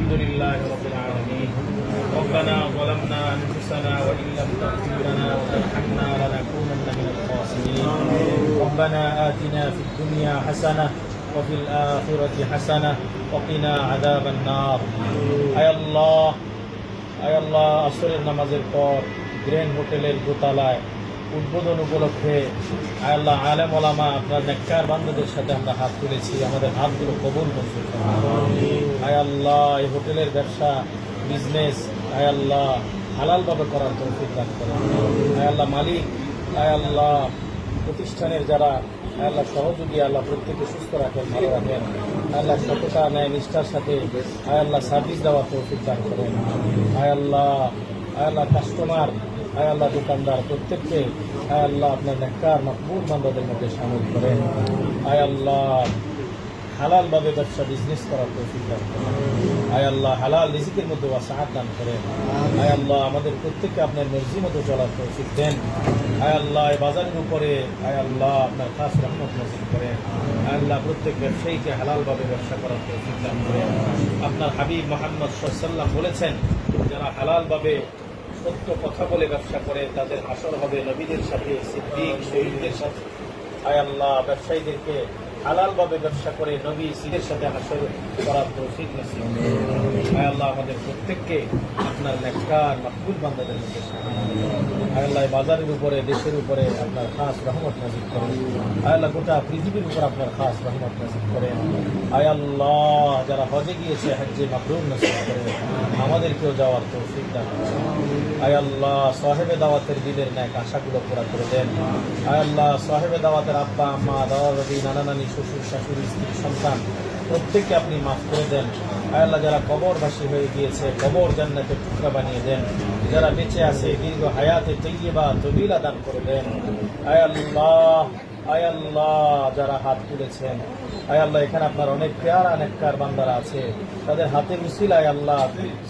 الحمد لله رب العالمين. ربنا ظلمنا أنفسنا وإن لم تغفر لنا وترحمنا لنكونن من الخاسرين. ربنا آتنا في الدنيا حسنة وفي الآخرة حسنة وقنا عذاب النار. আয় আল্লাহ, আসরের নামাজের পর গ্র্যান্ড হোটেলের দোতলায় উদ্বোধন উপলক্ষে আয় আল্লাহ, আলেম ওলামা আপনার নেককার বান্দাদের সাথে আমরা হাত তুলেছি। আমাদের হাতগুলো কবুল মঞ্জুর করুন। আয় আল্লাহ, এই হোটেলের ব্যবসা বিজনেস আয় আল্লাহ হালালভাবে করার তৌফিক দান করেন। আয় আল্লাহ মালিক, আয় আল্লাহ প্রতিষ্ঠানের যারা আয় আল্লাহ সহযোগী আল্লাহ প্রত্যেকে সুস্থ রাখেন, ভালো রাখেন। আল্লাহ সততা ন্যায় নিষ্ঠার সাথে আয় আল্লাহ সার্ভিস দেওয়ার তৌফিক দান করেন। আয় আল্লাহ কাস্টমার আয় আল্লাহ দোকানদার প্রত্যেককে আয় আল্লাহ আপনার নেককার মকবুল বান্দাদের মধ্যে শামিল করেন। আয় আল্লাহ হালালভাবে ব্যবসা বিজনেস করার তৌফিক দান করেন। আয় আল্লাহ হালাল রিজিকের মধ্যে ওয়াসাআত দান করেন। আয় আল্লাহ আমাদের প্রত্যেককে আপনার মর্জি মতো চলার তৌফিক দেন। আয় আল্লাহ এই বাজারের উপরে আয় আল্লাহ আপনার খাস রহমত নাযিল করেন। আয় আল্লাহ প্রত্যেক ব্যবসায়ীকে হালালভাবে ব্যবসা করার তৌফিক দান করেন। আপনার হাবিব মুহাম্মদ সাল্লাল্লাহু আলাইহি ওয়াসাল্লাম বলেছেন, যারা হালালভাবে সত্য কথা বলে ব্যবসা করে তাদের হাসর হবে নবীদের সাথে, সিদ্দিক, শহীদদের সাথে। আয় আল্লাহ ব্যবসায়ীদেরকে হালালভাবে ব্যবসা করে নবী সিদের সাথে হাসর করার তৌফিক নসিব করুন। আয় আল্লাহ আমাদের প্রত্যেককে আপনার নেককার মকবুল বান্দাদের মধ্যে শামিল করুন। আয় আল্লাহ বাজারের উপরে দেশের উপরে আপনার খাস রহমত নাযিল করেন। আয় আল্লাহ গোটা পৃথিবীর উপর আপনার খাস রহমত নাযিল করেন। আয় আল্লাহ যারা হজে গিয়েছে হজ্জে মাবরুর নসিব করেন, আমাদেরকেও যাওয়ার তৌফিক দান করেন। আয় আল্লাহ সাহেবে দাওয়াতের দিলের ন্যাক আশাগুলো পুরা করে দেন। আয় আল্লাহ সাহেবে দাওয়াতের আব্বা আম্মা দাদা দাদি নানা নানি শ্বশুর শাশুড়ি স্ত্রী সন্তান প্রত্যেককে আপনি মাফ করে দেন। আয় আল্লাহ যারা কবরবাসী হয়ে গিয়েছে কবর জান্নাতের টুকরা বানিয়ে দেন। যারা বেঁচে আছে দীর্ঘ হায়াতে তৈয়বা তবিলা দান করে দেন। আয় আল্লাহ যারা হাত তুলেছেন আয় আল্লাহ এখানে আপনার অনেক পেয়ারা নেককার বান্দারা আছে, তাদের হাতের উসিলায় আল্লাহ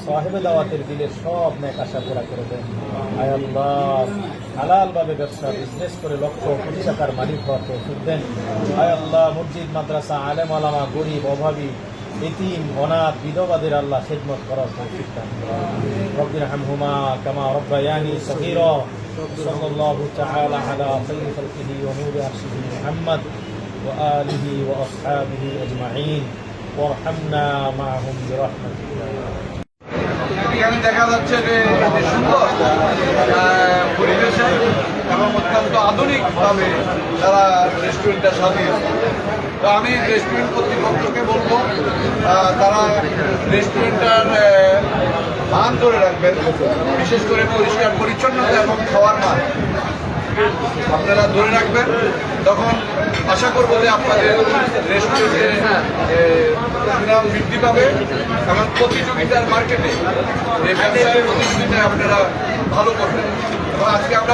সাহেবে দাওয়াতের দিলের সব নেক আশা পুরা করে দেন। আয় আল্লাহ হালালভাবে ব্যবসা বিজনেস করে লক্ষ কোটি টাকার মালিক হওয়ার তৌফিক দেন। আয় আল্লাহ মসজিদ মাদ্রাসা আলেম আলামা গরিব অভাবী এতিম অনাথ বিধবাদের আল্লাহ খেদমত করার তৌফিক দান করেন। রব্বিরহামহুমা কামা রব্বায়ানি সগীরা। সাল্লাল্লাহু তাআলা আলা খায়রি খালকিহি ওয়া নূরি আরশিহি মুহাম্মদ ওয়া আলিহি ওয়া আসহাবিহি আজমাইন ওয়ারহামনা মাআহুম বিরহমাতিকা। এখানে দেখা যাচ্ছে যে সুন্দর পরিবেশে এবং অত্যন্ত আধুনিকভাবে তারা রেস্টুরেন্টটা সাজিয়েছে। তো আমি রেস্টুরেন্ট কর্তৃপক্ষকে বলবো তারা রেস্টুরেন্টটার মান ধরে রাখবেন, বিশেষ করে পরিষ্কার পরিচ্ছন্নতা এবং খাওয়ার মান আপনারা ধরে রাখবেন। তখন আশা করবো যে আপনাদের রেস্টুরেন্টে সুনাম বৃদ্ধি পাবে এবং প্রতিযোগিতার মার্কেটে এই ব্যবসায়ের প্রতিযোগিতায় আপনারা ভালো করবেন। এবং আজকে আমরা